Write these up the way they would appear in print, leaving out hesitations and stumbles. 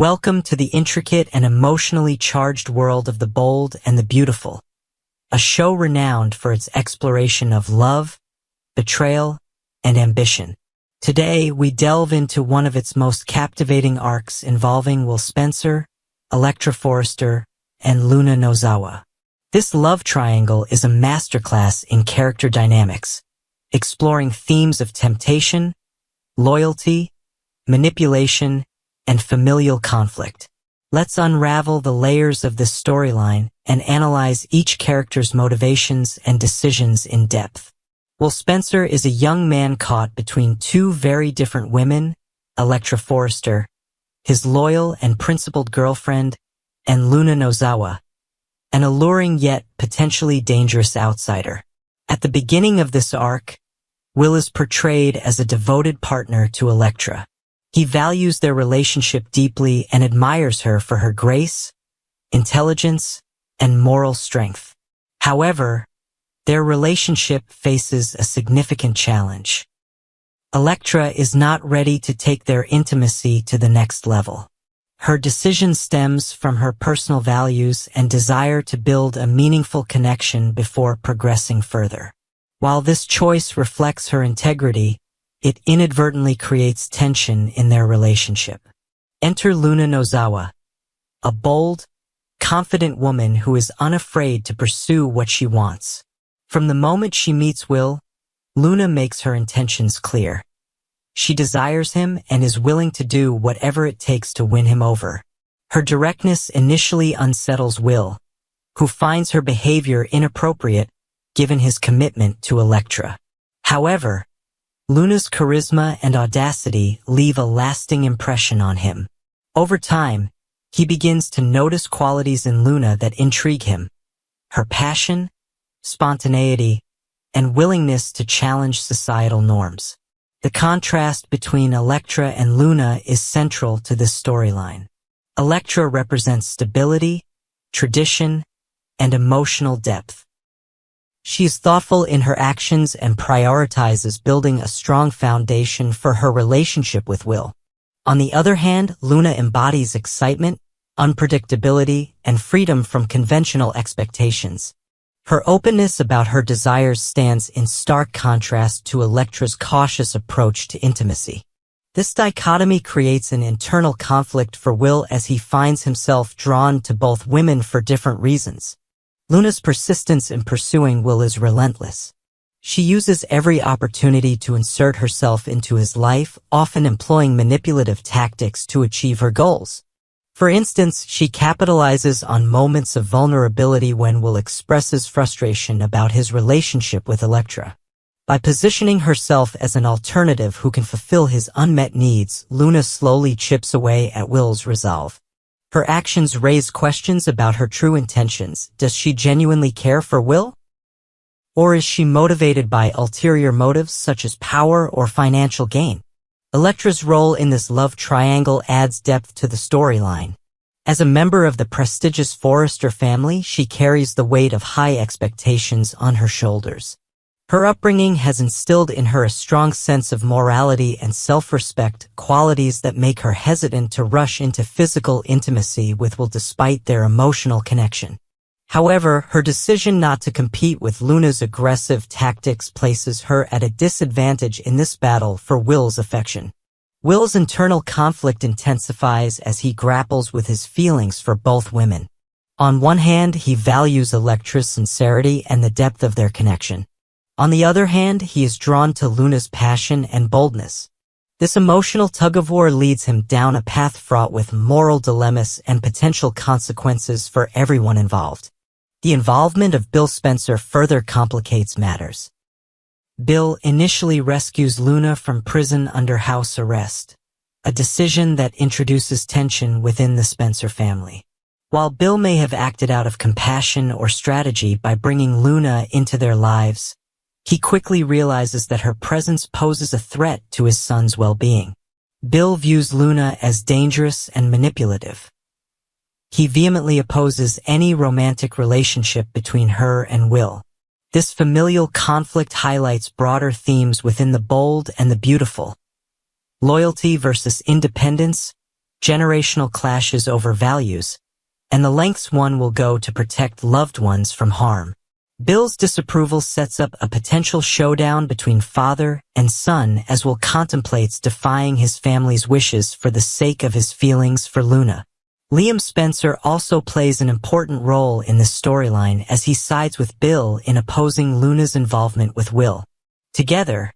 Welcome to the intricate and emotionally charged world of the bold and the beautiful, a show renowned for its exploration of love, betrayal, and ambition. Today, we delve into one of its most captivating arcs involving Will Spencer, Electra Forrester, and Luna Nozawa. This love triangle is a masterclass in character dynamics, exploring themes of temptation, loyalty, manipulation, and familial conflict. Let's unravel the layers of this storyline and analyze each character's motivations and decisions in depth. Will Spencer is a young man caught between two very different women, Electra Forrester, his loyal and principled girlfriend, and Luna Nozawa, an alluring yet potentially dangerous outsider. At the beginning of this arc, Will is portrayed as a devoted partner to Electra. He values their relationship deeply and admires her for her grace, intelligence, and moral strength. However, their relationship faces a significant challenge. Electra is not ready to take their intimacy to the next level. Her decision stems from her personal values and desire to build a meaningful connection before progressing further. While this choice reflects her integrity, it inadvertently creates tension in their relationship. Enter Luna Nozawa, a bold, confident woman who is unafraid to pursue what she wants. From the moment she meets Will, Luna makes her intentions clear. She desires him and is willing to do whatever it takes to win him over. Her directness initially unsettles Will, who finds her behavior inappropriate given his commitment to Electra. However, Luna's charisma and audacity leave a lasting impression on him. Over time, he begins to notice qualities in Luna that intrigue him: her passion, spontaneity, and willingness to challenge societal norms. The contrast between Electra and Luna is central to this storyline. Electra represents stability, tradition, and emotional depth. She is thoughtful in her actions and prioritizes building a strong foundation for her relationship with Will. On the other hand, Luna embodies excitement, unpredictability, and freedom from conventional expectations. Her openness about her desires stands in stark contrast to Electra's cautious approach to intimacy. This dichotomy creates an internal conflict for Will as he finds himself drawn to both women for different reasons. Luna's persistence in pursuing Will is relentless. She uses every opportunity to insert herself into his life, often employing manipulative tactics to achieve her goals. For instance, she capitalizes on moments of vulnerability when Will expresses frustration about his relationship with Electra. By positioning herself as an alternative who can fulfill his unmet needs, Luna slowly chips away at Will's resolve. Her actions raise questions about her true intentions. Does she genuinely care for Will? Or is she motivated by ulterior motives such as power or financial gain? Electra's role in this love triangle adds depth to the storyline. As a member of the prestigious Forrester family, she carries the weight of high expectations on her shoulders. Her upbringing has instilled in her a strong sense of morality and self-respect, qualities that make her hesitant to rush into physical intimacy with Will despite their emotional connection. However, her decision not to compete with Luna's aggressive tactics places her at a disadvantage in this battle for Will's affection. Will's internal conflict intensifies as he grapples with his feelings for both women. On one hand, he values Electra's sincerity and the depth of their connection. On the other hand, he is drawn to Luna's passion and boldness. This emotional tug-of-war leads him down a path fraught with moral dilemmas and potential consequences for everyone involved. The involvement of Bill Spencer further complicates matters. Bill initially rescues Luna from prison under house arrest, a decision that introduces tension within the Spencer family. While Bill may have acted out of compassion or strategy by bringing Luna into their lives, he quickly realizes that her presence poses a threat to his son's well-being. Bill views Luna as dangerous and manipulative. He vehemently opposes any romantic relationship between her and Will. This familial conflict highlights broader themes within the bold and the beautiful: loyalty versus independence, generational clashes over values, and the lengths one will go to protect loved ones from harm. Bill's disapproval sets up a potential showdown between father and son as Will contemplates defying his family's wishes for the sake of his feelings for Luna. Liam Spencer also plays an important role in this storyline as he sides with Bill in opposing Luna's involvement with Will. Together,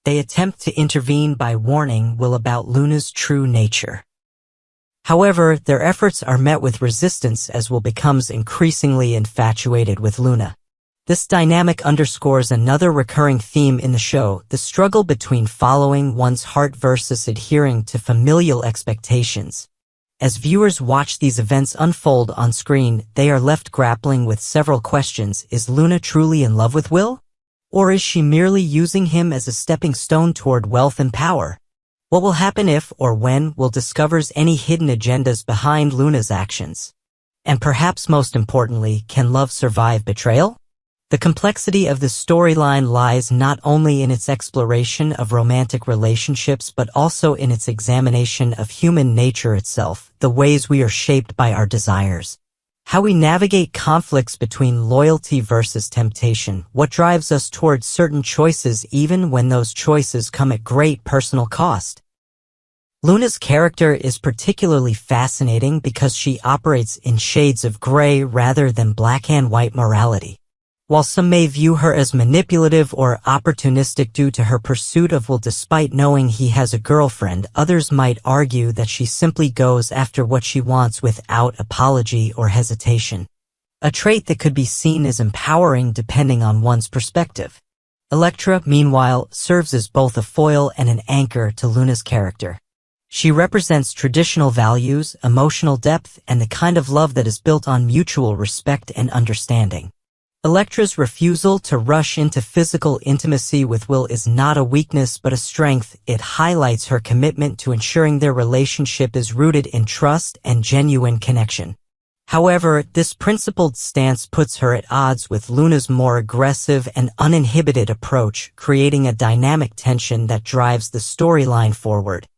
they attempt to intervene by warning Will about Luna's true nature. However, their efforts are met with resistance as Will becomes increasingly infatuated with Luna. This dynamic underscores another recurring theme in the show, the struggle between following one's heart versus adhering to familial expectations. As viewers watch these events unfold on screen, they are left grappling with several questions. Is Luna truly in love with Will? Or is she merely using him as a stepping stone toward wealth and power? What will happen if or when Will discovers any hidden agendas behind Luna's actions? And perhaps most importantly, can love survive betrayal? The complexity of the storyline lies not only in its exploration of romantic relationships but also in its examination of human nature itself, the ways we are shaped by our desires. How we navigate conflicts between loyalty versus temptation, what drives us towards certain choices even when those choices come at great personal cost. Luna's character is particularly fascinating because she operates in shades of gray rather than black and white morality. While some may view her as manipulative or opportunistic due to her pursuit of Will despite knowing he has a girlfriend, others might argue that she simply goes after what she wants without apology or hesitation. A trait that could be seen as empowering depending on one's perspective. Electra, meanwhile, serves as both a foil and an anchor to Luna's character. She represents traditional values, emotional depth, and the kind of love that is built on mutual respect and understanding. Electra's refusal to rush into physical intimacy with Will is not a weakness but a strength. It highlights her commitment to ensuring their relationship is rooted in trust and genuine connection. However, this principled stance puts her at odds with Luna's more aggressive and uninhibited approach, creating a dynamic tension that drives the storyline forward.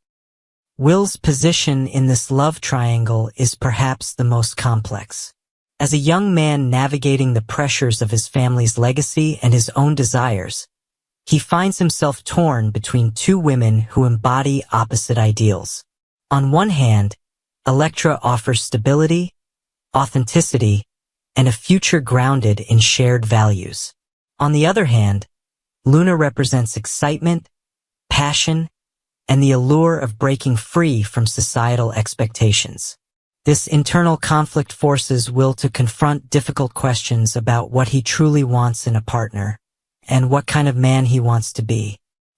Will's position in this love triangle is perhaps the most complex. As a young man navigating the pressures of his family's legacy and his own desires, he finds himself torn between two women who embody opposite ideals. On one hand, Electra offers stability, authenticity, and a future grounded in shared values. On the other hand, Luna represents excitement, passion, and the allure of breaking free from societal expectations. This internal conflict forces Will to confront difficult questions about what he truly wants in a partner and what kind of man he wants to be.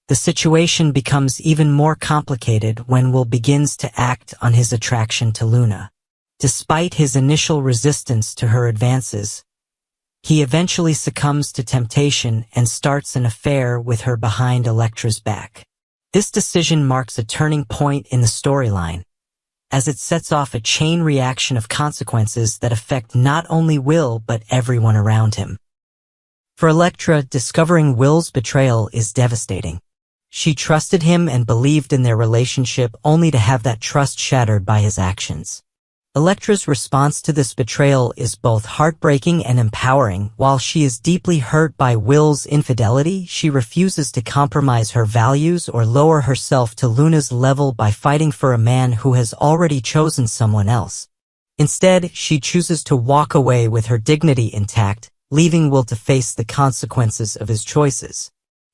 The situation becomes even more complicated when Will begins to act on his attraction to Luna. Despite his initial resistance to her advances, he eventually succumbs to temptation and starts an affair with her behind Electra's back. This decision marks a turning point in the storyline, as it sets off a chain reaction of consequences that affect not only Will but everyone around him. For Electra, discovering Will's betrayal is devastating. She trusted him and believed in their relationship only to have that trust shattered by his actions. Electra's response to this betrayal is both heartbreaking and empowering. While she is deeply hurt by Will's infidelity, she refuses to compromise her values or lower herself to Luna's level by fighting for a man who has already chosen someone else. Instead, she chooses to walk away with her dignity intact, leaving Will to face the consequences of his choices.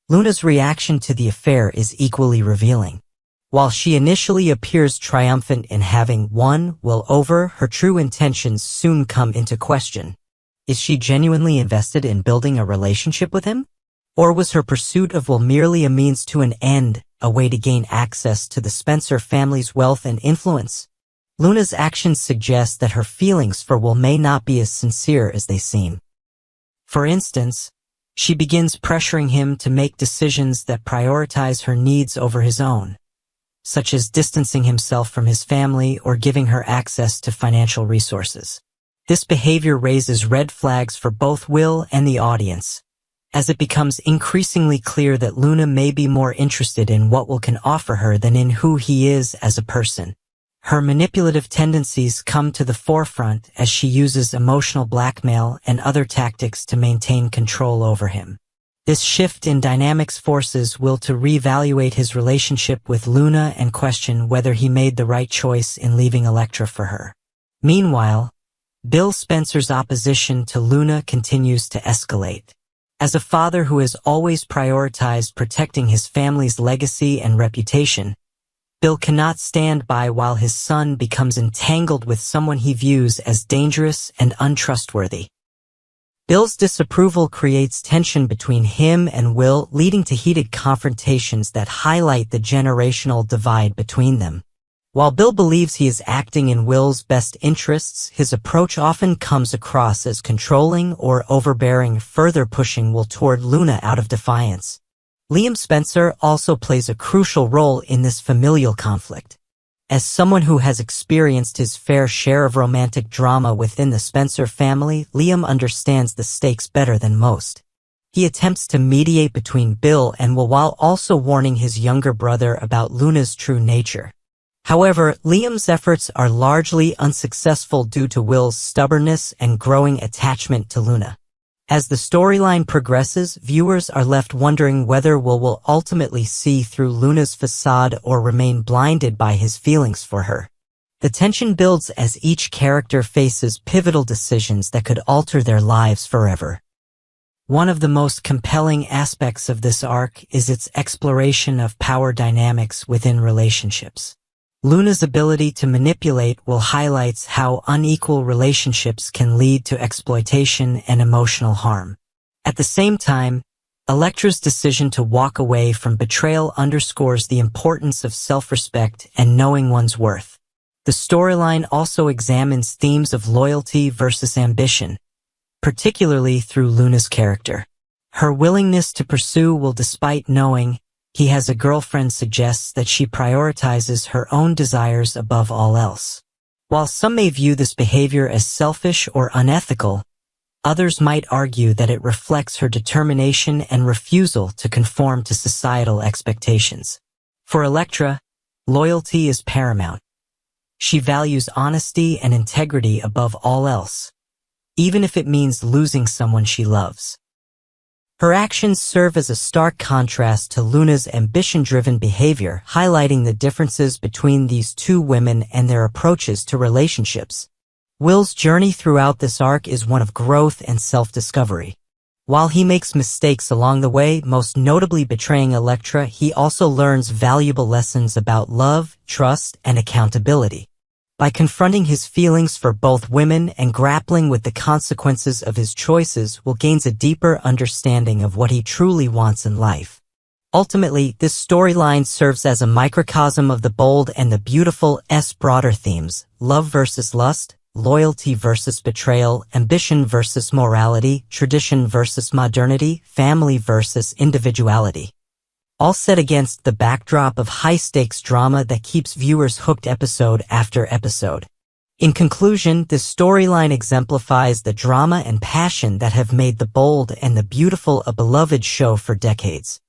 Luna's reaction to the affair is equally revealing. While she initially appears triumphant in having won Will over, her true intentions soon come into question. Is she genuinely invested in building a relationship with him? Or was her pursuit of Will merely a means to an end, a way to gain access to the Spencer family's wealth and influence? Luna's actions suggest that her feelings for Will may not be as sincere as they seem. For instance, she begins pressuring him to make decisions that prioritize her needs over his own, such as distancing himself from his family or giving her access to financial resources. This behavior raises red flags for both Will and the audience, as it becomes increasingly clear that Luna may be more interested in what Will can offer her than in who he is as a person. Her manipulative tendencies come to the forefront as she uses emotional blackmail and other tactics to maintain control over him. This shift in dynamics forces Will to reevaluate his relationship with Luna and question whether he made the right choice in leaving Electra for her. Meanwhile, Bill Spencer's opposition to Luna continues to escalate. As a father who has always prioritized protecting his family's legacy and reputation, Bill cannot stand by while his son becomes entangled with someone he views as dangerous and untrustworthy. Bill's disapproval creates tension between him and Will, leading to heated confrontations that highlight the generational divide between them. While Bill believes he is acting in Will's best interests, his approach often comes across as controlling or overbearing, further pushing Will toward Luna out of defiance. Liam Spencer also plays a crucial role in this familial conflict. As someone who has experienced his fair share of romantic drama within the Spencer family, Liam understands the stakes better than most. He attempts to mediate between Bill and Will while also warning his younger brother about Luna's true nature. However, Liam's efforts are largely unsuccessful due to Will's stubbornness and growing attachment to Luna. As the storyline progresses, viewers are left wondering whether Will ultimately see through Luna's facade or remain blinded by his feelings for her. The tension builds as each character faces pivotal decisions that could alter their lives forever. One of the most compelling aspects of this arc is its exploration of power dynamics within relationships. Luna's ability to manipulate Will highlights how unequal relationships can lead to exploitation and emotional harm. At the same time, Electra's decision to walk away from betrayal underscores the importance of self-respect and knowing one's worth. The storyline also examines themes of loyalty versus ambition, particularly through Luna's character. Her willingness to pursue Will despite knowing he has a girlfriend suggests that she prioritizes her own desires above all else. While some may view this behavior as selfish or unethical, others might argue that it reflects her determination and refusal to conform to societal expectations. For Electra, loyalty is paramount. She values honesty and integrity above all else, even if it means losing someone she loves. Her actions serve as a stark contrast to Luna's ambition-driven behavior, highlighting the differences between these two women and their approaches to relationships. Will's journey throughout this arc is one of growth and self-discovery. While he makes mistakes along the way, most notably betraying Electra, he also learns valuable lessons about love, trust, and accountability. By confronting his feelings for both women and grappling with the consequences of his choices, Will gains a deeper understanding of what he truly wants in life. Ultimately, this storyline serves as a microcosm of the bold and the beautiful's broader themes: love versus lust, loyalty versus betrayal, ambition versus morality, tradition versus modernity, family versus individuality. All set against the backdrop of high-stakes drama that keeps viewers hooked episode after episode. In conclusion, this storyline exemplifies the drama and passion that have made The Bold and the Beautiful a beloved show for decades.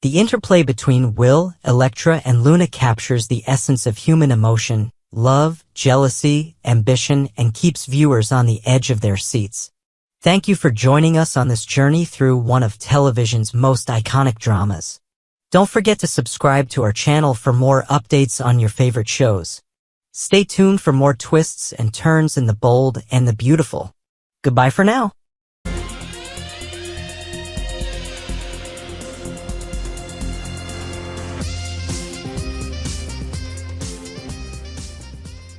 The interplay between Will, Electra, and Luna captures the essence of human emotion, love, jealousy, ambition, and keeps viewers on the edge of their seats. Thank you for joining us on this journey through one of television's most iconic dramas. Don't forget to subscribe to our channel for more updates on your favorite shows. Stay tuned for more twists and turns in The Bold and the Beautiful. Goodbye for now.